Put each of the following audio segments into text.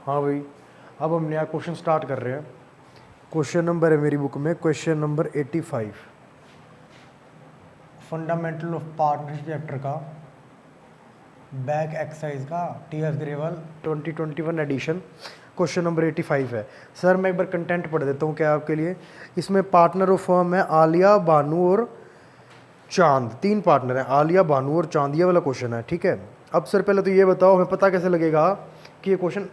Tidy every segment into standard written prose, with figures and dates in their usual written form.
हाँ भाई, अब हम नया क्वेश्चन स्टार्ट कर रहे हैं। क्वेश्चन नंबर है मेरी बुक में question number 85, fundamental of partnership chapter का बैक एक्सरसाइज का TS Grewal 2021 edition question number 85 है। सर मैं एक बार कंटेंट पढ़ देता हूँ क्या आपके लिए। इसमें पार्टनर ऑफ फर्म है आलिया, बानू और चांद। 3 पार्टनर हैं, आलिया, बानू और चांद। ये वाला क्वेश्चन है, ठीक है। अब सर पहले तो ये बताओ, हमें पता कैसे लगेगा कि ये क्वेश्चन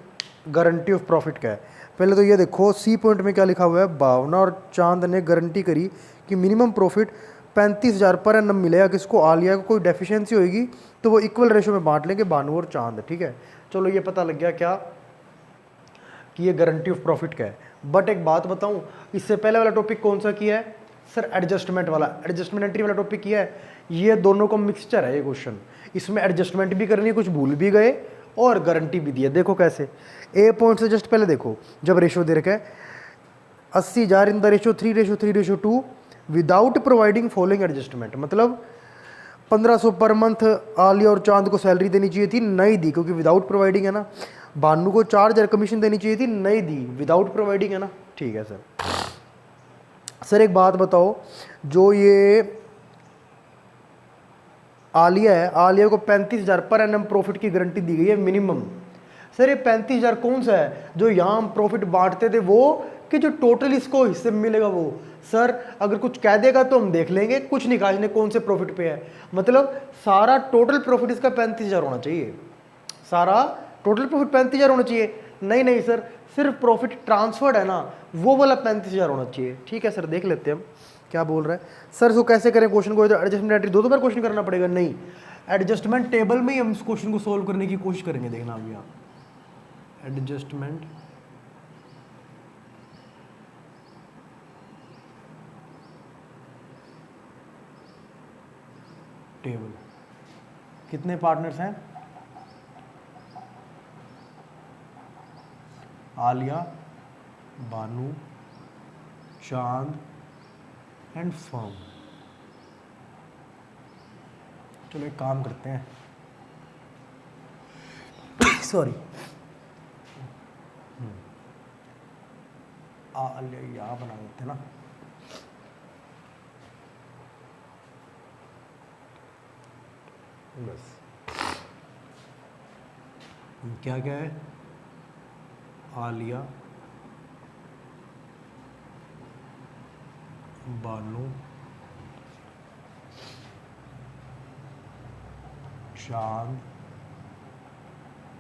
गारंटी ऑफ प्रॉफिट का है। पहले तो ये देखो सी पॉइंट में क्या लिखा हुआ है, भावना और चांद ने गारंटी करी कि मिनिमम प्रॉफिट 35,000 पर एनम मिलेगा। किसको? आलिया को। कोई डेफिशिएंसी होगी तो वो इक्वल रेशो में बांट लेंगे बानू और चांद, ठीक है। चलो ये पता लग गया क्या कि ये गारंटी ऑफ प्रॉफिट का है। बट एक बात बताऊं, इससे पहले वाला टॉपिक कौन सा किया है सर? एडजस्टमेंट वाला, एडजस्टमेंट एंट्री वाला टॉपिक किया है। ये दोनों का मिक्सचर है ये क्वेश्चन। इसमें एडजस्टमेंट भी करनी है, कुछ भूल भी गए, और गारंटी भी दी है। देखो कैसे, ए पॉइंट से जस्ट पहले देखो, जब रेशो दे रखा है 80,000 in the ratio 3:2 without providing following adjustment, मतलब 1500 पर मंथ आलिया और चांद को सैलरी देनी चाहिए थी, नहीं दी क्योंकि विदाउट प्रोवाइडिंग है ना। बानू को 4,000 कमीशन देनी चाहिए थी, नहीं दी, विदाउट प्रोवाइडिंग है ना। ठीक है सर। सर एक बात बताओ, जो ये आलिया है, आलिया को 35,000 पर एनम प्रॉफिट की गारंटी दी गई है मिनिमम। सर ये 35,000 कौन सा है जो यहाँ हम प्रॉफिट बांटते थे, वो कि जो टोटल इसको हिस्से में मिलेगा वो? सर अगर कुछ कह देगा तो हम देख लेंगे, कुछ नहीं कहा इसने कौन से प्रॉफिट पे है। मतलब सारा टोटल प्रॉफिट इसका 35,000 होना चाहिए, सारा टोटल प्रॉफिट 35,000 होना चाहिए। नहीं नहीं सर, सिर्फ प्रॉफिट ट्रांसफर्ड है ना, वो वाला 35,000 होना चाहिए। ठीक है सर, देख लेते हैं हम क्या बोल रहा है। सर इसको कैसे करें क्वेश्चन को? एडजस्टमेंट एंट्री दो बार क्वेश्चन करना पड़ेगा? नहीं, एडजस्टमेंट टेबल में ही हम इस क्वेश्चन को सोल्व करने की कोशिश करेंगे। देखना अभी आप, एडजस्टमेंट टेबल। कितने पार्टनर्स हैं? आलिया, बानू, चांद एंड फर्म। चलो एक काम करते हैं, सॉरी, आलिया यहाँ बना देते हैं ना। बस क्या क्या है? आलिया, बानू, चांद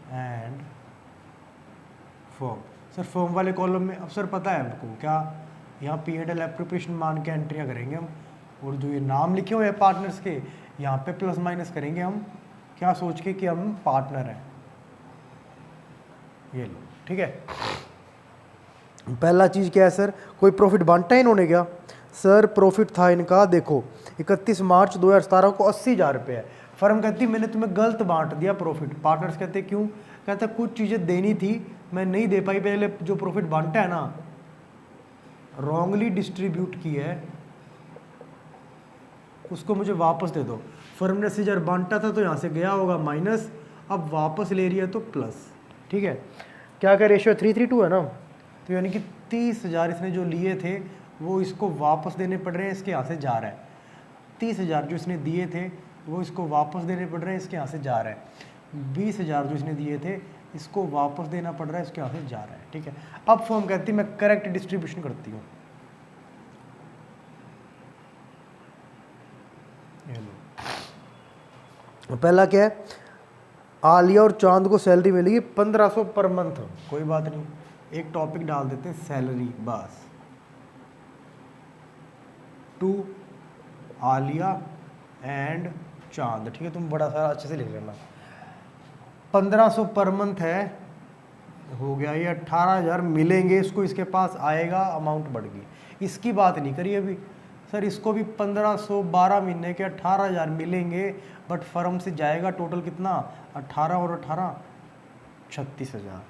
एंड फॉर्म। सर फॉर्म वाले कॉलम में अब सर पता है हमको क्या, यहाँ P&L एप्रोप्रिएशन मान के एंट्रियाँ करेंगे हम, और जो ये नाम लिखे हुए हैं पार्टनर्स के, यहाँ पे प्लस माइनस करेंगे हम, क्या सोच के कि हम पार्टनर हैं। ये लो, ठीक है। पहला चीज़ क्या है सर? कोई प्रॉफिट बांटा है इन्होंने क्या? सर प्रॉफिट था इनका, देखो 31 मार्च 2017 को 80,000 रुपये है। फर्म कहती मैंने तुम्हें गलत बांट दिया प्रॉफिट। पार्टनर्स कहते क्यों? कहता कुछ चीज़ें देनी थी मैं नहीं दे पाई, पहले जो प्रॉफिट बांटा है ना रॉन्गली डिस्ट्रीब्यूट की है, उसको मुझे वापस दे दो। फर्म ने 80,000 बांटा था तो यहाँ से गया होगा माइनस, अब वापस ले रही है तो प्लस, ठीक है। क्या क्या रेशियो 3:2 है ना, तो यानी कि 30,000 इसने जो लिए थे वो इसको वापस देने पड़ रहे हैं, इसके यहाँ से जा रहा है। 30,000 जो इसने दिए थे वो इसको वापस देने पड़ रहे हैं, इसके यहाँ से जा रहा है। 20,000 जो इसने दिए थे इसको वापस देना पड़ रहा है, इसके यहाँ से जा रहा है, ठीक है। अब फर्म कहती है मैं करेक्ट डिस्ट्रीब्यूशन करती हूँ। पहला क्या है? आलिया और चांद को सैलरी मिलेगी 1500 पर मंथ। कोई बात नहीं, एक टॉपिक डाल देते हैं सैलरी बस। टू आलिया एंड चांद, ठीक है। तुम बड़ा सारा अच्छे से लिख लेना। 1500 पर मंथ है, हो गया ये 18,000 मिलेंगे इसको, इसके पास आएगा, अमाउंट बढ़ गई। इसकी बात नहीं करी अभी सर, इसको भी 1512 महीने के 18,000 मिलेंगे, बट फर्म से जाएगा टोटल कितना? 18 और 18 36,000।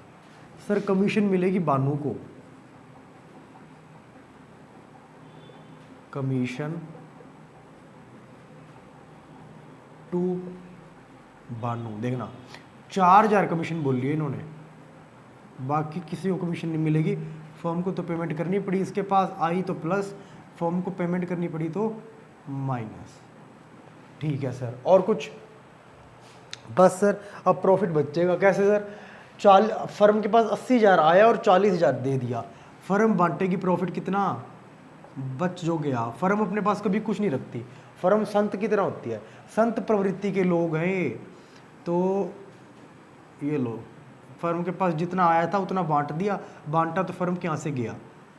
सर कमीशन मिलेगी बानू को, कमीशन टू बानू। देखना 4,000 कमीशन बोल लिया इन्होंने, बाकी किसी को कमीशन नहीं मिलेगी। फर्म को तो पेमेंट करनी पड़ी, इसके पास आई तो प्लस, फर्म को पेमेंट करनी पड़ी तो माइनस। ठीक है सर, और कुछ? बस सर, अब प्रॉफिट बचेगा कैसे सर? फर्म के पास 80,000 आया और 40,000 दे दिया, फर्म बांटेगी प्रॉफिट कितना? बच जो गया। फर्म अपने पास कभी कुछ नहीं रखती, फर्म संत की तरह होती है, संत प्रवृत्ति के लोग हैं ये। तो ये लो, फर्म के पास जितना आया था उतना बांट दिया, बांटा तो फर्म यहाँ से गया,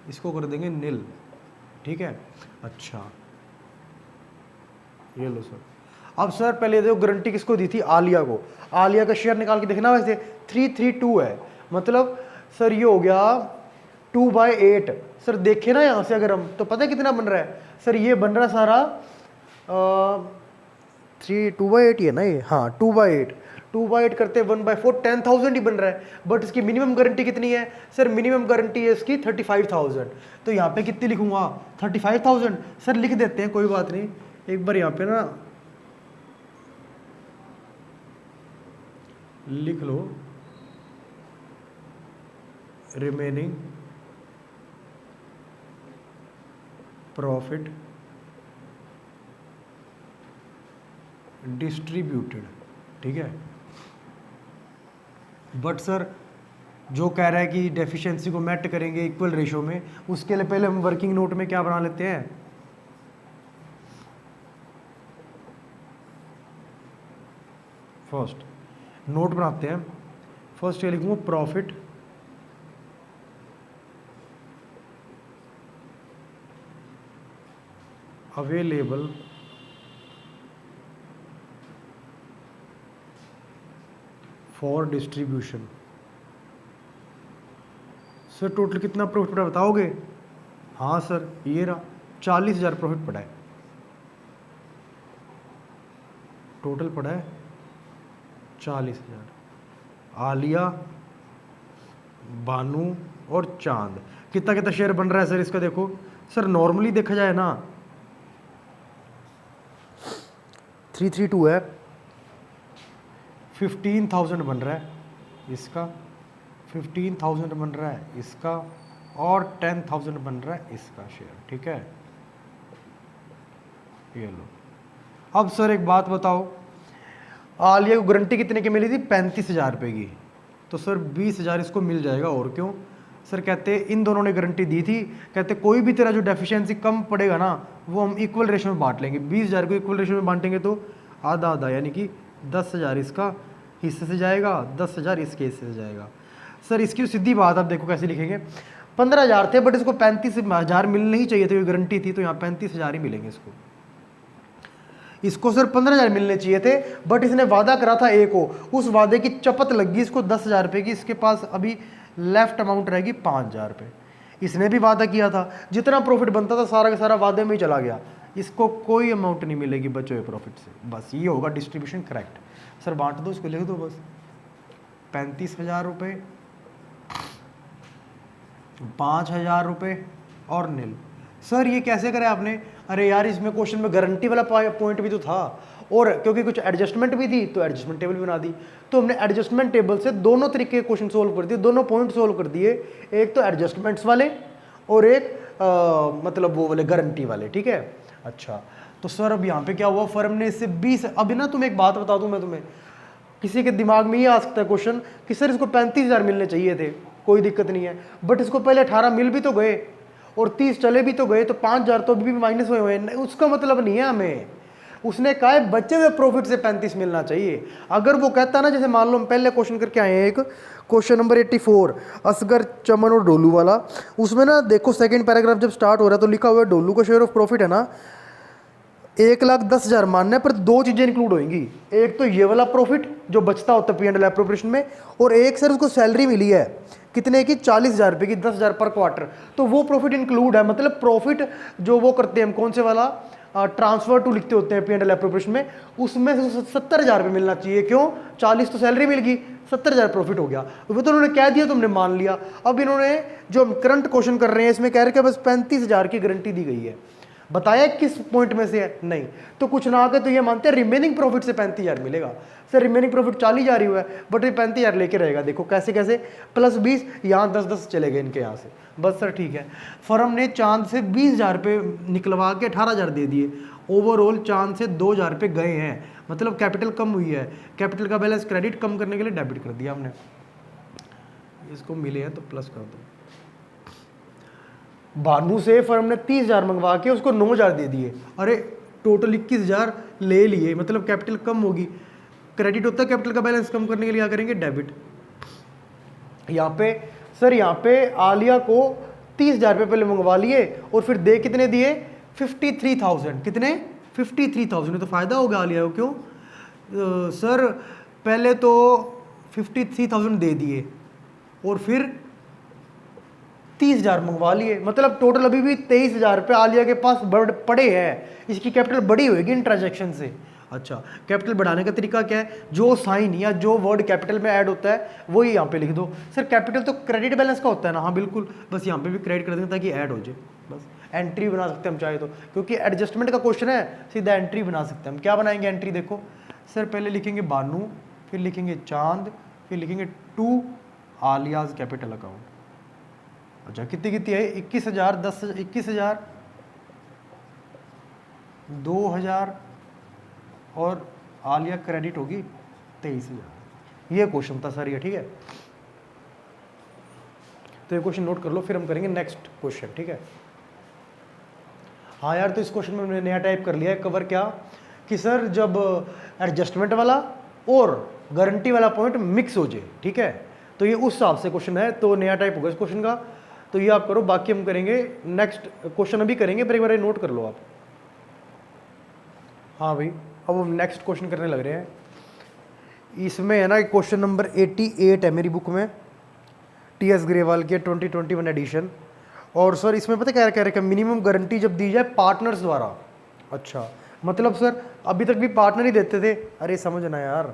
इसको कर देंगे नील। ठीक है, अच्छा ये लो सर। अब सर पहले देखो गारंटी किसको दी थी? आलिया को। आलिया का शेयर निकाल के देखना, वैसे 332 है, मतलब सर ये हो गया 2/8। सर देखे ना यहाँ से अगर हम, तो पता है कितना बन रहा है सर? ये बन रहा है सारा 2/8 ही है ना ये, हाँ 2/8। 2/8 करते 1/4, 10,000 ही बन रहा है। बट इसकी मिनिमम गारंटी कितनी है सर? मिनिमम गारंटी है इसकी 35,000। तो यहाँ पे कितनी लिखूंगा? 35,000। सर लिख देते हैं, कोई बात नहीं। एक बार यहाँ पे ना लिख लो, रिमेनिंग प्रॉफिट डिस्ट्रीब्यूटेड। ठीक है, बट सर जो कह रहा है कि डेफिशिएंसी को मैट करेंगे इक्वल रेशो में, उसके लिए पहले हम वर्किंग नोट में क्या बना लेते हैं? फर्स्ट नोट बनाते हैं। फर्स्ट ये लिखूंगा profit available for distribution. Sir total कितना प्रॉफिट पड़ा बताओगे? हाँ सर ये रहा 40,000 प्रॉफिट पड़ा है, टोटल पड़ा है 40,000। आलिया, बानू और चांद, कितना कितना शेयर बन रहा है सर इसका? देखो सर नॉर्मली देखा जाए ना 332 है, 15,000 बन रहा है इसका, 15,000 बन रहा है इसका, और 10,000 बन रहा है इसका शेयर। ठीक है, ये लो। अब सर एक बात बताओ, आलिया को गारंटी कितने की मिली थी? 35,000 रुपये की। तो सर 20,000 इसको मिल जाएगा, और क्यों सर? कहते इन दोनों ने गारंटी दी थी, कहते कोई भी तेरा जो डेफिशिएंसी कम पड़ेगा ना वो हम इक्वल रेशो में बांट लेंगे। 20,000 को इक्वल रेशो में बांटेंगे तो आधा आधा, यानी कि 10,000 इसका हिस्से से जाएगा, 10,000 इसके हिस्से से जाएगा। सर इसकी सीधी बात आप देखो कैसे लिखेंगे, 15,000 थे बट इसको 35,000 मिलने ही चाहिए थे, गारंटी थी, तो यहाँ 35,000 ही मिलेंगे इसको। इसको सर 15,000 मिलने चाहिए थे, बट इसने वादा करा था ए को, उस वादे की चपत लगी इसको 10,000 रुपये की। इसके पास अभी लेफ्ट अमाउंट रहेगी 5,000 रुपये। इसने भी वादा किया था, जितना प्रॉफिट बनता था सारा का सारा वादे में ही चला गया, इसको कोई अमाउंट नहीं मिलेगी बचे हुए प्रॉफिट से। बस ये होगा डिस्ट्रीब्यूशन करेक्ट। सर बांट दो, इसको लिख दो बस 35,000 रुपये, 5,000 रुपये और नील। सर ये कैसे करें आपने? अरे यार इसमें क्वेश्चन में गारंटी वाला पॉइंट भी तो था, और क्योंकि कुछ एडजस्टमेंट भी थी तो एडजस्टमेंट टेबल बना दी। तो हमने एडजस्टमेंट टेबल से दोनों तरीके के क्वेश्चन सोल्व कर दिए, दोनों पॉइंट सोल्व कर दिए, एक तो एडजस्टमेंट्स वाले और एक मतलब वो वाले गारंटी वाले। ठीक है, अच्छा तो सर अब यहाँ पे क्या हुआ, फर्म ने इससे 20, अभी ना तुम्हें एक बात बता दूँ मैं तुम्हें, किसी के दिमाग में ये आ सकता है क्वेश्चन कि सर इसको 35,000 मिलने चाहिए थे, कोई दिक्कत नहीं है, बट इसको पहले 18 मिल भी तो गए और 30 चले भी तो गए, तो 5,000 तो अभी भी माइनस हुए हैं। उसका मतलब नहीं है हमें, उसने कहा है बचे हुए प्रॉफिट से 35 मिलना चाहिए। अगर वो कहता ना, जैसे मान लो हम पहले क्वेश्चन करके आए हैं, एक क्वेश्चन नंबर 84 असगर, चमन और डोलू वाला, उसमें ना देखो सेकंड पैराग्राफ जब स्टार्ट हो रहा है तो लिखा हुआ है डोलू का शेयर ऑफ प्रॉफिट है ना 1,10,000 मानना है, पर दो चीज़ें इंक्लूड होंगी, एक तो ये वाला प्रॉफिट जो बचता होता है P&L एप्रोप्रिएशन में, और एक सर उसको सैलरी मिली है कितने की, 40,000 रुपये की, 10,000 पर क्वार्टर, तो वो प्रॉफिट इंक्लूड है। मतलब प्रॉफिट जो वो करते हैं हम, कौन से वाला ट्रांसफर टू लिखते होते हैं P&L एप्रोप्रिएशन में, उसमें से 70,000 रुपये मिलना चाहिए। क्यों? 40 तो सैलरी मिल गई, 70,000 प्रॉफिट हो गया। वो तो उन्होंने कह दिया, तुमने मान लिया। अब इन्होंने जो हम करंट क्वेश्चन कर रहे हैं इसमें कह रहे हैं कि बस 35,000 की गारंटी दी गई है। बताया किस पॉइंट में से है, नहीं। तो कुछ ना आके तो ये मानते हैं रिमेनिंग प्रॉफिट से 35,000 मिलेगा। सर रिमेनिंग प्रॉफिट 40,000 ही हुआ है, बट ये 35,000 लेके रहेगा। देखो कैसे कैसे, +20, यहाँ 10-10 चले गए इनके यहाँ से। बस सर ठीक है। फर्म ने चांद से 20,000 रुपये निकलवा के 18,000 दे दिए। ओवरऑल चांद से 2,000 रुपये गए हैं, मतलब कैपिटल कम हुई है। कैपिटल का बैलेंस क्रेडिट कम करने के लिए डेबिट कर दिया हमने। इसको मिले हैं तो प्लस कर दो। भानु से फर्म ने 30,000 मंगवा के उसको 9,000 दे दिए। अरे टोटल 21,000 ले लिए, मतलब कैपिटल कम होगी। क्रेडिट होता है कैपिटल का बैलेंस कम करने के लिए, क्या करेंगे, डेबिट। यहाँ पे सर, यहाँ पे आलिया को 30,000 रुपये पहले मंगवा लिए और फिर दे कितने दिए, 53,000। कितने, 53,000। तो फायदा हो गया आलिया को, क्यों सर, पहले तो 53,000 दे दिए और फिर 30,000 मंगवा लिए, मतलब टोटल अभी भी 23,000 रुपये आलिया के पास पड़े हैं। इसकी कैपिटल बड़ी होगी इन ट्रांजैक्शन से। अच्छा, कैपिटल बढ़ाने का तरीका क्या है, जो साइन या जो वर्ड कैपिटल में ऐड होता है वही यहाँ पे लिख दो। सर कैपिटल तो क्रेडिट बैलेंस का होता है ना, हाँ बिल्कुल, बस यहाँ पे भी क्रेडिट कर देंगे ताकि ऐड हो जाए। बस एंट्री बना सकते हैं हम चाहे तो, क्योंकि एडजस्टमेंट का क्वेश्चन है, सीधा एंट्री बना सकते हैं हम। क्या बनाएंगे एंट्री, देखो सर, पहले लिखेंगे बानू, फिर लिखेंगे चांद, फिर लिखेंगे टू आलियाज कैपिटल अकाउंट। अच्छा, कितनी कितनी है, 21,000, 10,000, 21,000, 2,000 और आलिया क्रेडिट होगी 23,000। ये क्वेश्चन था सर ये, ठीक है। तो ये क्वेश्चन नोट कर लो, फिर हम करेंगे नेक्स्ट क्वेश्चन, ठीक है। हाँ यार, तो इस क्वेश्चन में मैंने नया टाइप कर लिया है कवर, क्या कि सर जब एडजस्टमेंट वाला और गारंटी वाला पॉइंट मिक्स हो जाए, ठीक है, तो ये उस हिसाब से क्वेश्चन है, तो नया टाइप होगा इस क्वेश्चन का। तो ये आप करो, बाकी हम करेंगे नेक्स्ट क्वेश्चन, अभी करेंगे, पर एक बार नोट कर लो आप। हाँ भाई, अब हम नेक्स्ट क्वेश्चन करने लग रहे हैं। इसमें है ना क्वेश्चन नंबर 88 है मेरी बुक में, TS ग्रेवाल के 2021 एडिशन। और सर इसमें पता क्या कह रहे हैं, मिनिमम गारंटी जब दी जाए पार्टनर्स द्वारा। अच्छा, मतलब सर अभी तक भी पार्टनर ही देते थे। अरे समझना यार,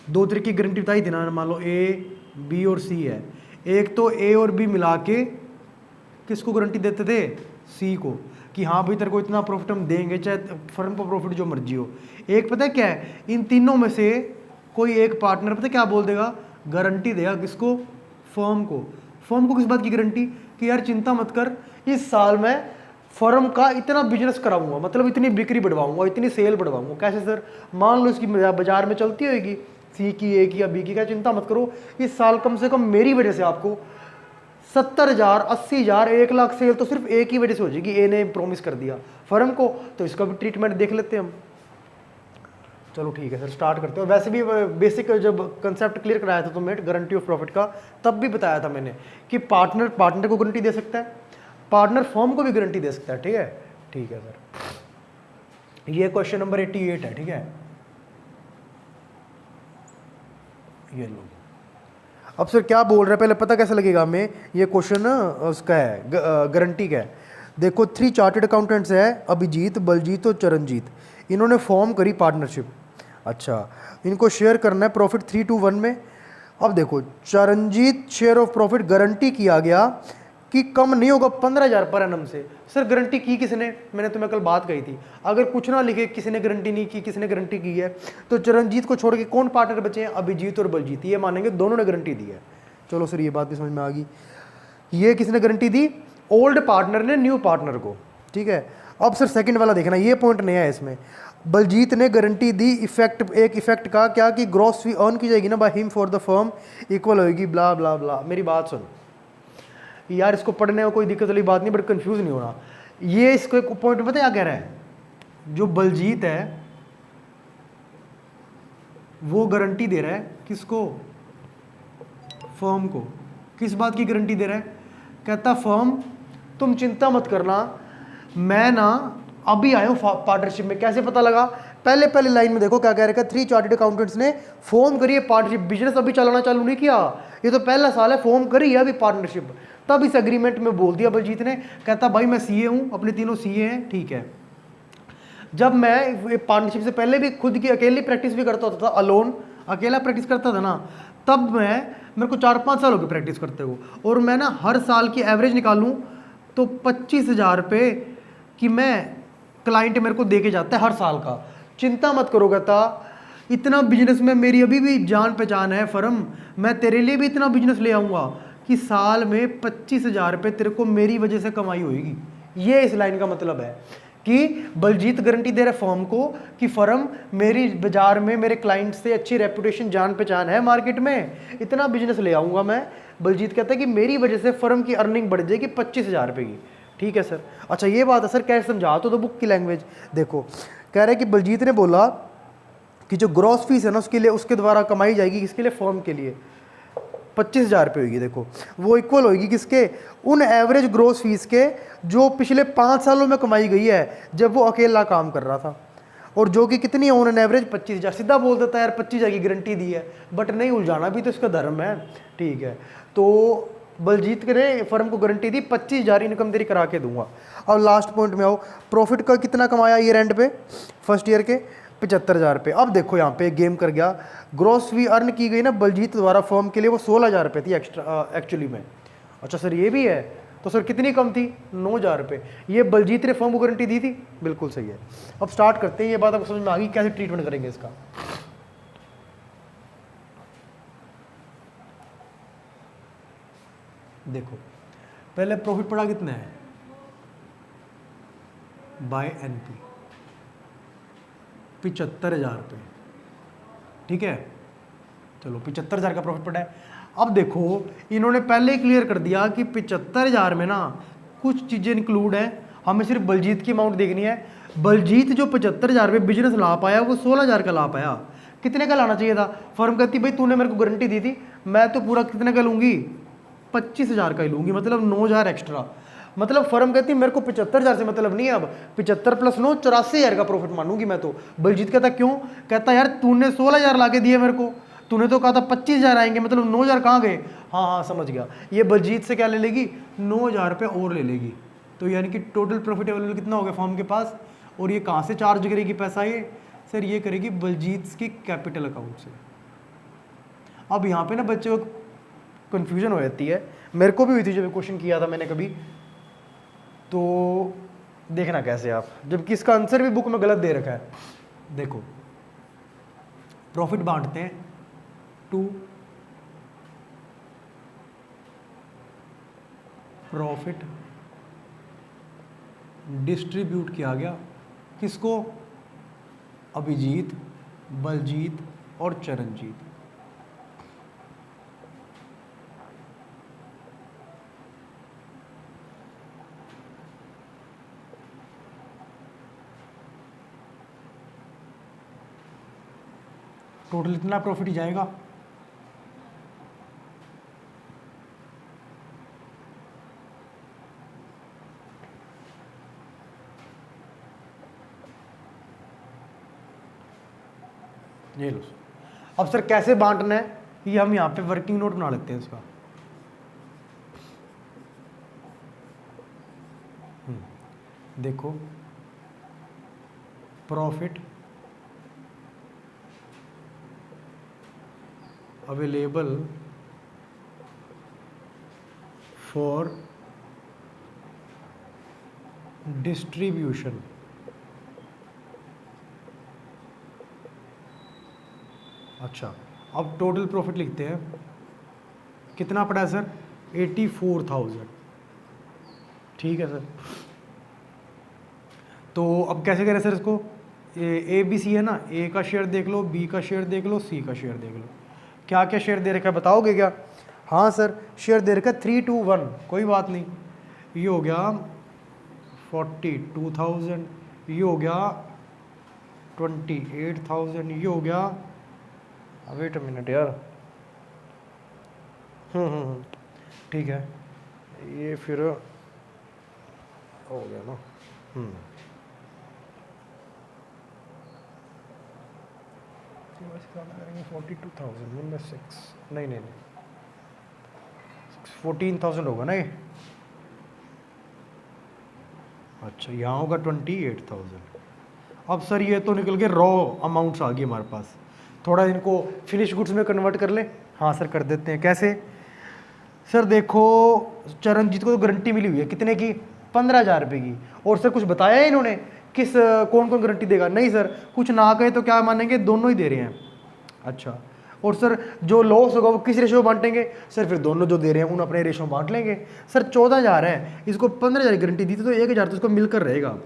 2 तरह की गारंटी बताई थी ना, मान लो A, B और C है। एक तो A और B मिला के किसको गारंटी देते थे, C को, कि हाँ भाई तेरे को इतना प्रॉफिट हम देंगे, चाहे फर्म को प्रॉफिट जो मर्जी हो। एक पता है क्या है, इन तीनों में से कोई एक पार्टनर पता है क्या बोल देगा, गारंटी देगा किसको, फर्म को। फर्म को किस बात की गारंटी, कि यार चिंता मत कर, इस साल मैं फर्म का इतना बिजनेस कराऊंगा, मतलब इतनी बिक्री बढ़वाऊंगा, इतनी सेल बढ़वाऊंगा। कैसे सर, मान लो इसकी बाजार में चलती होगी C की, A की या B की, क्या चिंता मत करो, इस साल कम से कम मेरी वजह से आपको 70,000, 80,000, 1,00,000 सेल तो सिर्फ A की वजह से हो जाएगी। A ने प्रॉमिस कर दिया फर्म को, तो इसका भी ट्रीटमेंट देख लेते हैं हम। चलो ठीक है सर, स्टार्ट करते हैं। वैसे भी बेसिक जब कंसेप्ट क्लियर कराया था तो मैं गारंटी ऑफ प्रॉफिट का, तब भी बताया था मैंने कि पार्टनर को गारंटी दे सकता है, पार्टनर फर्म को भी गारंटी दे सकता है, ठीक है। ठीक है सर, ये क्वेश्चन नंबर 88 है, ठीक है। ये लो, अब सर क्या बोल रहे हैं पहले पता कैसे लगेगा हमें, ये क्वेश्चन उसका है गारंटी का है। देखो 3 चार्टर्ड अकाउंटेंट्स है, अभिजीत, बलजीत और चरणजीत, इन्होंने फॉर्म करी पार्टनरशिप। अच्छा, इनको शेयर करना है प्रॉफिट 3:1 में। अब देखो Charanjit share of profit guarantee किया गया कि कम नहीं होगा 15,000 पर एनम से। सर गारंटी की किसने, मैंने तुम्हें कल बात कही थी, अगर कुछ ना लिखे किसी गारंटी नहीं की, किसने गारंटी की है, तो चरणजीत को छोड़ के कौन पार्टनर बचे हैं, अभिजीत और बलजीत, ये मानेंगे दोनों ने गारंटी दी है। चलो सर ये बात भी समझ में आ गई। ये किसने गारंटी दी, ओल्ड पार्टनर ने न्यू पार्टनर को, ठीक है। अब सर सेकंड वाला देखना, ये पॉइंट नया है इसमें। बलजीत ने गारंटी दी इफेक्ट, एक इफेक्ट का क्या, कि ग्रॉस फी अर्न की जाएगी ना by him for the firm equal होगी ब्ला ब्ला ब्ला। मेरी बात सुन यार, इसको पढ़ने में कोई दिक्कत वाली बात नहीं, बट कंफ्यूज नहीं होना। ये इसको एक पॉइंट पता है क्या कह रहा है, जो बलजीत है वो गारंटी दे रहा है किसको, फर्म को। किस बात की गारंटी दे रहा है, कहता फर्म तुम चिंता मत करना, मैं ना अभी आया हूँ पार्टनरशिप में। कैसे पता लगा, पहले लाइन में देखो क्या कह रहा है, 3 चार्टर्ड अकाउंटेंट्स ने फॉर्म करी है पार्टनरशिप, बिजनेस अभी चलाना चालू नहीं किया, ये तो पहला साल है, फॉर्म करी है अभी पार्टनरशिप। तब इस एग्रीमेंट में बोल दिया बलजीत ने, कहता भाई मैं CA हूँ, अपने तीनों CA हैं, ठीक है। जब मैं पार्टनरशिप से पहले भी खुद की अकेली प्रैक्टिस भी करता होता था, अलोन अकेला प्रैक्टिस करता था ना, तब मेरे को 4-5 साल हो गए प्रैक्टिस करते हुए, और मैं ना हर साल की एवरेज निकालूँ तो 25,000 रुपये कि मैं क्लाइंट मेरे को दे के जाता है हर साल का, चिंता मत करो कहता, इतना बिजनेस में मेरी अभी भी जान पहचान है फर्म, मैं तेरे लिए भी इतना बिजनेस ले आऊँगा कि साल में 25,000 रुपये तेरे को मेरी वजह से कमाई होगी। ये इस लाइन का मतलब है कि बलजीत गारंटी दे रहा है फर्म को कि फर्म मेरी बाजार में मेरे क्लाइंट से अच्छी रेपुटेशन जान पहचान है मार्केट में, इतना बिजनेस ले आऊँगा मैं। बलजीत कहता है कि मेरी वजह से फर्म की अर्निंग बढ़ जाएगी 25,000 रुपये की। ठीक है सर, अच्छा ये बात है सर, कैसे समझा तो बुक की लैंग्वेज देखो। कह रहे कि बलजीत ने बोला कि जो ग्रॉस फीस है ना उसके लिए, उसके द्वारा कमाई जाएगी किसके लिए, फर्म के लिए 25,000 रुपये होगी। देखो वो इक्वल होगी किसके, उन एवरेज ग्रॉस फीस के जो पिछले 5 सालों में कमाई गई है जब वो अकेला काम कर रहा था, और जो कि कितनी है ऑन एन एवरेज 25,000। सीधा बोल देता है यार 25,000 की गारंटी दी है, बट नहीं, उलझाना भी तो इसका धर्म है। ठीक है, तो बलजीत ने फर्म को गारंटी दी 25,000 इनकम तेरी करा के दूंगा। अब लास्ट पॉइंट में आओ, प्रॉफिट का कितना कमाया ईयर एंड पे, फर्स्ट ईयर के 75,000 रुपये। अब देखो यहाँ पे गेम कर गया, ग्रॉस फी अर्न की गई ना बलजीत द्वारा फर्म के लिए वो 16,000 रुपये थी एक्स्ट्रा एक्चुअली में। अच्छा सर ये भी है, तो सर कितनी कम थी, 9,000 रुपये। ये बलजीत ने फर्म को गारंटी दी थी, बिल्कुल सही है। अब स्टार्ट करते हैं, ये बात आपको समझ में आ गई कैसे ट्रीटमेंट करेंगे इसका। देखो पहले प्रॉफिट पड़ा कितना है बाय एनपी, 75,000 रुपये। ठीक है, चलो 75,000 का प्रॉफिट पड़ा है। अब देखो इन्होंने पहले ही क्लियर कर दिया कि 75,000 में ना कुछ चीज़ें इंक्लूड है, हमें सिर्फ बलजीत की अमाउंट देखनी है। बलजीत जो 75,000 रुपये बिजनेस ला पाया वो 16,000 का ला पाया। कितने का लाना चाहिए था, फर्म कहती भाई तूने मेरे को गारंटी दी थी, मैं तो पूरा कितने का लूँगी, 25,000 का ही लूँगी, मतलब 9,000 एक्स्ट्रा। मतलब फर्म कहती मेरे को 75,000 से मतलब नहीं है, अब 75 + 9 84,000 का प्रॉफिट मानूंगी मैं तो। बलजीत कहता क्यों, कहता यार तूने 16,000 ला के दिए मेरे को, तूने तो कहा था 25,000 आएंगे, मतलब 9,000 कहाँ गए। हाँ हाँ समझ गया, ये बलजीत से क्या ले लेगी, 9,000 रुपये और ले लेगी। तो यानी कि टोटल प्रॉफिट अवेलेबल कितना हो गया फर्म के पास, और ये कहाँ से चार्ज करेगी पैसा, ये सर ये करेगी बलजीत की कैपिटल अकाउंट से। अब यहाँ पे ना बच्चों को कन्फ्यूजन हो जाती है, मेरे को भी हुई थी जब क्वेश्चन किया था मैंने कभी, तो देखना कैसे आप, जबकि इसका आंसर भी बुक में गलत दे रखा है। देखो प्रॉफिट बांटते हैं 2, प्रॉफिट डिस्ट्रीब्यूट किया गया किसको, अभिजीत, बलजीत और चरणजीत। टोटल इतना प्रॉफिट ही जाएगा। ये लो, अब सर कैसे बांटना है ये हम यहाँ पे वर्किंग नोट बना लेते हैं इसका। देखो प्रॉफिट अवेलेबल फॉर डिस्ट्रीब्यूशन, अच्छा अब टोटल प्रॉफिट लिखते हैं, कितना पड़ा है सर, 84,000। ठीक है सर, तो अब कैसे करें सर इसको, ए बी सी है ना, ए का शेयर देख लो, बी का शेयर देख लो, सी का शेयर देख लो, क्या क्या शेयर दे रखा है बताओगे क्या। हाँ सर शेयर दे रखा है 3 to 1, कोई बात नहीं, ये हो गया 42,000, ये हो गया 28,000, ये हो गया, वेट अ मिनट यार, ठीक है, ये फिर हो गया ना, करेंगे 42,000 में 6, नहीं 14,000 होगा ना ये, अच्छा यहाँ होगा 28,000। अब सर ये तो निकल के रॉ अमाउंट्स आ गई हमारे पास, थोड़ा इनको फिनिश गुड्स में कन्वर्ट कर ले। हाँ सर कर देते हैं, कैसे सर, देखो चरणजीत को तो गारंटी मिली हुई है कितने की, 15,000 रुपये की। और सर कुछ बताया है इन्होंने किस कौन कौन गारंटी देगा? नहीं सर, कुछ ना कहे तो क्या मानेंगे, दोनों ही दे रहे हैं। अच्छा, और सर जो लॉस होगा वो किस रेशो बांटेंगे? सर फिर दोनों जो दे रहे हैं उन अपने रेशो बांट लेंगे। सर 14,000 है, इसको 15,000 की गारंटी दी थी तो 1,000 तो इसको मिलकर रहेगा।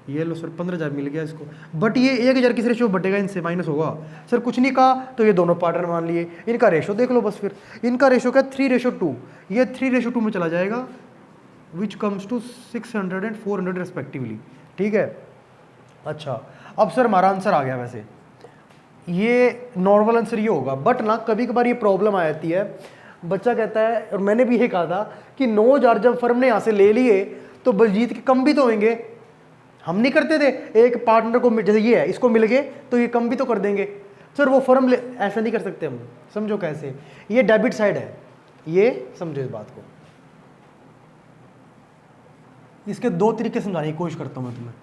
ये लो सर 15,000 मिल गया इसको, बट ये 1,000 किस रेशो बटेगा? इनसे माइनस होगा। सर कुछ नहीं कहा तो ये दोनों पार्टनर मान लिए, इनका रेशो देख लो बस। फिर इनका रेशो क्या? 3:2। ये 3:2 में चला जाएगा, which comes to 600 and 400 respectively. ठीक है। अच्छा, अब सर हमारा आंसर आ गया। वैसे ये नॉर्मल आंसर ये होगा, बट ना कभी कभार ये प्रॉब्लम आ जाती है। बच्चा कहता है, और मैंने भी ये कहा था कि 9,000 जब फर्म ने यहाँ से ले लिए तो बलजीत के कम भी तो होंगे। हम नहीं करते थे, एक पार्टनर को जैसे ये है इसको मिल गए तो ये कम भी तो कर देंगे। सर वो फर्म ऐसा नहीं कर सकते हम। समझो कैसे, ये डेबिट साइड है, ये समझो इस बात को। इसके दो तरीके समझाने की कोशिश करता हूं मैं तुम्हें।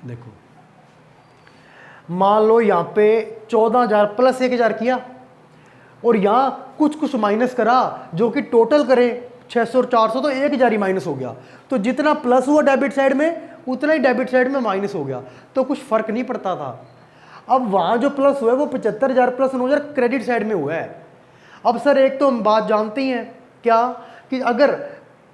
देखो, मान लो यहां पे 14,000 प्लस 1,000 किया और यहां कुछ कुछ माइनस करा जो कि टोटल करे 600 और 400, तो 1,000 ही माइनस हो गया। तो जितना प्लस हुआ डेबिट साइड में उतना ही डेबिट साइड में माइनस हो गया, तो कुछ फर्क नहीं पड़ता था। अब वहां जो प्लस हुआ है वो 75,000 प्लस 9,000 क्रेडिट साइड में हुआ है। अब सर एक तो हम बात जानते ही हैं क्या, कि अगर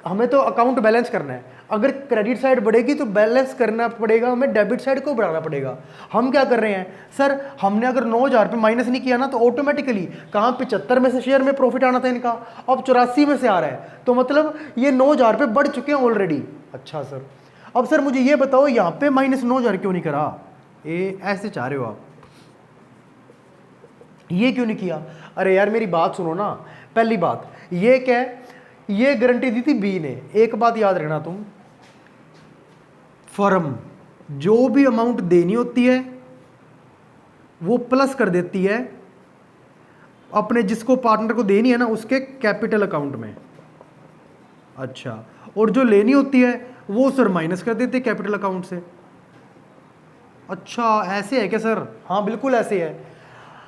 हमें तो अकाउंट बैलेंस करना है, अगर क्रेडिट साइड बढ़ेगी तो बैलेंस करना पड़ेगा हमें, डेबिट साइड को बढ़ाना पड़ेगा। हम क्या कर रहे हैं सर, हमने अगर 9,000 रुपये माइनस नहीं किया ना तो ऑटोमेटिकली कहाँ 75 में से शेयर में प्रॉफिट आना था इनका, अब 84 में से आ रहा है, तो मतलब ये 9,000 रुपये बढ़ चुके हैं ऑलरेडी। अच्छा सर, अब सर मुझे ये बताओ यहाँ पे माइनस 9,000 क्यों नहीं करा? ये ऐसे चाह रहे हो आप, ये क्यों नहीं किया? अरे यार मेरी बात सुनो ना। पहली बात ये क्या है, ये गारंटी दी थी बी ने। एक बात याद रखना तुम, फर्म जो भी अमाउंट देनी होती है वो प्लस कर देती है अपने, जिसको पार्टनर को देनी है ना उसके कैपिटल अकाउंट में। अच्छा, और जो लेनी होती है वो सर माइनस कर देते कैपिटल अकाउंट से। अच्छा ऐसे है क्या सर? हाँ बिल्कुल ऐसे है।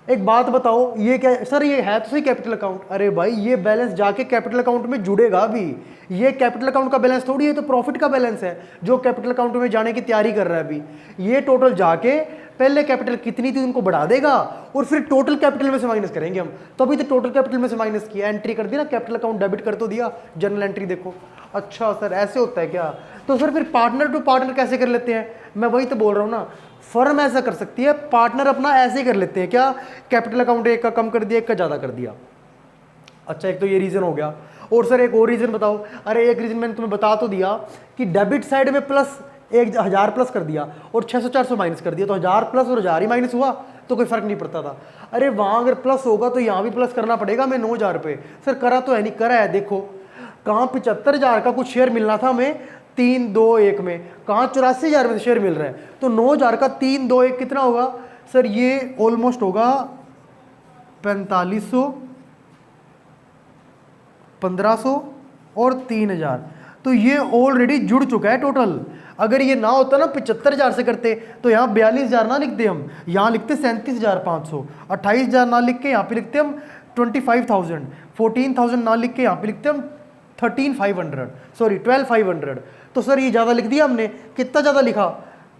एक बात बताओ, ये क्या सर, ये है तो सही कैपिटल अकाउंट। अरे भाई ये बैलेंस जाके कैपिटल अकाउंट में जुड़ेगा भी, ये कैपिटल अकाउंट का बैलेंस थोड़ी है, तो प्रॉफिट का बैलेंस है जो कैपिटल अकाउंट में जाने की तैयारी कर रहा है अभी। ये टोटल जाके पहले कैपिटल कितनी थी उनको बढ़ा देगा और फिर टोटल कैपिटल में से माइनस करेंगे हम। तो अभी तो टोटल कैपिटल में से माइनस किया, एंट्री कर दी ना, कैपिटल अकाउंट डेबिट कर तो दिया, जनरल एंट्री देखो। अच्छा सर ऐसे होता है क्या? तो सर फिर पार्टनर टू पार्टनर कैसे कर लेते हैं? मैं वही तो बोल रहा हूँ ना, फर्म ऐसा कर सकती है, पार्टनर अपना ऐसे कर लेते हैं क्या, कैपिटल अकाउंट एक का कम कर दिया एक का ज़्यादा कर दिया। अच्छा एक तो ये रीज़न हो गया, और सर एक और रीज़न बताओ। अरे एक रीज़न मैंने तुम्हें बता तो दिया कि डेबिट साइड में प्लस 1,000 प्लस कर दिया और 600-400 माइनस कर दिया, तो 1,000 प्लस और 1,000 ही माइनस हुआ तो कोई फर्क नहीं पड़ता था। अरे वहाँ अगर प्लस होगा तो यहाँ भी प्लस करना पड़ेगा हमें 9,000 रुपये। सर करा तो है नहीं, करा है देखो, कहाँ 75,000 का कुछ शेयर मिलना था हमें 3-2-1 में, कहाँ 84,000 में शेयर मिल रहा है, तो 9,000 का 3-2-1 कितना होगा सर? ये ऑलमोस्ट होगा 4,500, 1,500 और 3,000, तो ये ऑलरेडी जुड़ चुका है टोटल। अगर ये ना होता ना 75,000 से करते तो यहाँ 42,000 ना लिखते हम, यहाँ लिखते 37,500, 28,000 ना लिख के यहाँ पे लिखते हम 25,000, 14,000 ना लिख के यहाँ पे लिखते हम 13,500, सॉरी 12,500। तो सर ये ज़्यादा लिख दिया हमने, कितना ज़्यादा लिखा?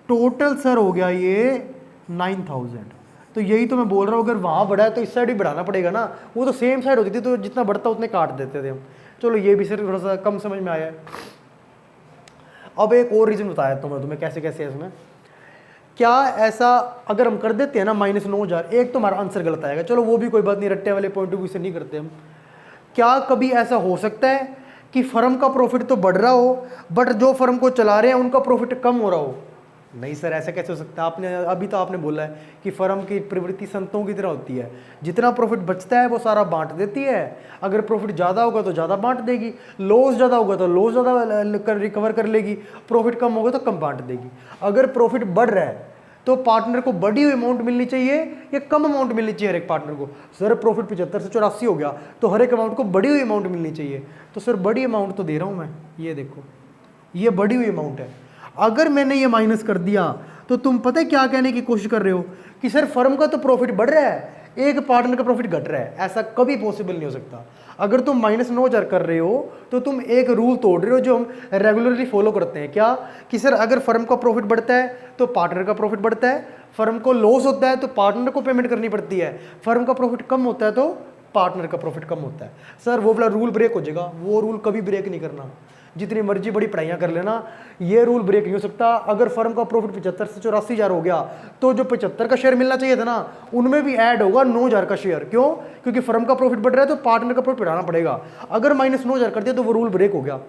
टोटल सर हो गया ये 9,000। तो यही तो मैं बोल रहा हूँ, अगर वहाँ बढ़ा है तो इस साइड भी बढ़ाना पड़ेगा ना, वो तो सेम साइड होती थी तो जितना बढ़ता उतने काट देते थे हम। चलो ये भी सर थोड़ा सा कम समझ में आया है। अब एक और रीज़न बताया तो मैं तुम्हें कैसे कैसे है इसमें। क्या ऐसा अगर हम कर देते हैं ना -9,000, एक तो हमारा आंसर गलत आएगा, चलो वो भी कोई बात नहीं, रट्टे वाले पॉइंट ऑफ व्यू से नहीं करते हम। क्या कभी ऐसा हो सकता है कि फर्म का प्रॉफिट तो बढ़ रहा हो बट जो फर्म को चला रहे हैं उनका प्रॉफिट कम हो रहा हो? नहीं सर ऐसा कैसे हो सकता है? आपने अभी तो आपने बोला है कि फर्म की प्रवृत्ति संतों की तरह होती है, जितना प्रॉफिट बचता है वो सारा बांट देती है। अगर प्रॉफिट ज़्यादा होगा तो ज़्यादा बांट देगी, लॉस ज़्यादा होगा तो लॉस ज़्यादा रिकवर कर लेगी, प्रॉफिट कम होगा तो कम बांट देगी। अगर प्रॉफिट बढ़ रहा है तो पार्टनर को बड़ी हुई अमाउंट मिलनी चाहिए या कम अमाउंट मिलनी चाहिए हर एक पार्टनर को? सर प्रॉफिट 75 से 84 हो गया तो हर एक अमाउंट को बड़ी हुई अमाउंट मिलनी चाहिए। तो सर बड़ी अमाउंट तो दे रहा हूँ मैं, ये देखो ये बड़ी हुई अमाउंट है। अगर मैंने ये माइनस कर दिया तो तुम पता है क्या कहने की कोशिश कर रहे हो कि सर फर्म का तो प्रॉफिट बढ़ रहा है, एक पार्टनर का प्रॉफिट घट रहा है, ऐसा कभी पॉसिबल नहीं हो सकता। अगर तुम -9,000 कर रहे हो तो तुम एक रूल तोड़ रहे हो जो हम रेगुलरली फॉलो करते हैं, क्या कि सर अगर फर्म का प्रॉफिट बढ़ता है तो पार्टनर का प्रॉफिट बढ़ता है, फर्म को लॉस होता है तो पार्टनर को पेमेंट करनी पड़ती है, फर्म का प्रॉफिट कम होता है तो पार्टनर का प्रॉफिट कम होता है। सर वो वाला रूल ब्रेक हो जाएगा, वो रूल कभी ब्रेक नहीं करना, जितनी मर्जी बड़ी पढ़ाइयाँ कर लेना, ये रूल ब्रेक नहीं हो सकता। अगर फर्म का प्रॉफिट 75 से 84,000 हो गया तो जो 75 का शेयर मिलना चाहिए था ना, उनमें भी ऐड होगा 9,000 का शेयर। क्यों? क्योंकि फर्म का प्रॉफिट बढ़ रहा है तो पार्टनर का प्रॉफिट बढ़ाना पड़ेगा। अगर -9,000 कर दिया तो वो रूल ब्रेक हो गया।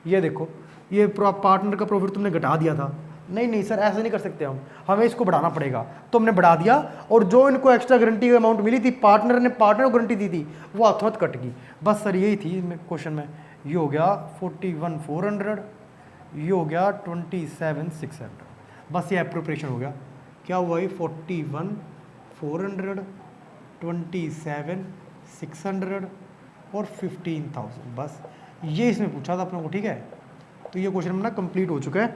ये देखो, ये पार्टनर का प्रॉफिट तुमने घटा दिया था, नहीं नहीं सर ऐसे नहीं कर सकते हम, हमें इसको बढ़ाना पड़ेगा, तो हमने बढ़ा दिया, और जो इनको एक्स्ट्रा गारंटी की अमाउंट मिली थी पार्टनर को गारंटी दी थी, वो हाथों हाथ कट गई। बस सर यही थी क्वेश्चन में। ये हो गया 41,400, ये हो गया 27,600, बस ये अप्रोप्रिएशन हो गया। क्या हुआ ये 41,400, 27,600 और 15,000, बस ये इसमें पूछा था अपने को। ठीक है, तो ये क्वेश्चन अपना कंप्लीट हो चुका है,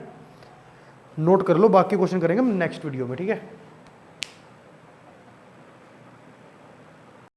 नोट कर लो, बाकी क्वेश्चन करेंगे हम नेक्स्ट वीडियो में। ठीक है।